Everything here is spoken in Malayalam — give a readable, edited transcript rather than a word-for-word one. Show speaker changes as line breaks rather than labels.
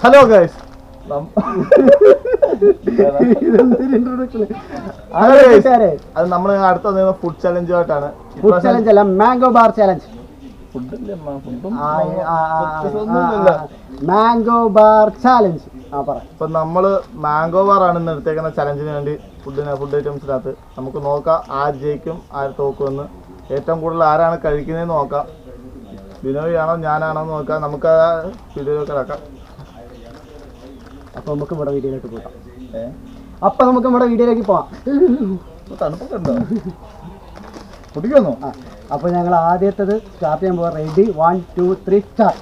ഹലോ ഗൈസ്, അത് നമ്മൾ അടുത്ത ഫുഡ് ചലഞ്ചുമായിട്ടാണ്.
ഫുഡ് ചലഞ്ച് അല്ല, mango bar challenge. Mango bar challenge.
ഇപ്പൊ നമ്മള് മാംഗോ ബാർ ആണ് ഇന്ന് എടുത്തേക്കുന്ന ചലഞ്ചിന് വേണ്ടി. ഫുഡ് ഐറ്റംസിനകത്ത് നമുക്ക് നോക്കാം ആര് ജയിക്കും ആര് തോക്കുമെന്ന്. ഏറ്റവും കൂടുതൽ ആരാണ് കഴിക്കുന്നതെന്ന് നോക്കാം. ബിനോയ് ആണോ ഞാനാണോ നോക്കാം. നമുക്ക് ആ വീഡിയോയിലേക്ക് കിടക്കാം.
അപ്പൊ നമുക്ക് നമ്മുടെ വീഡിയോയിലേക്ക് പോവാം.
തണുപ്പൊക്കെ ഉണ്ടോ? കുടിക്കുന്നു.
അപ്പൊ ഞങ്ങൾ ആദ്യത്തേത് സ്റ്റാർട്ട് ചെയ്യാൻ പോവാം. Ready, 1 2 3 start.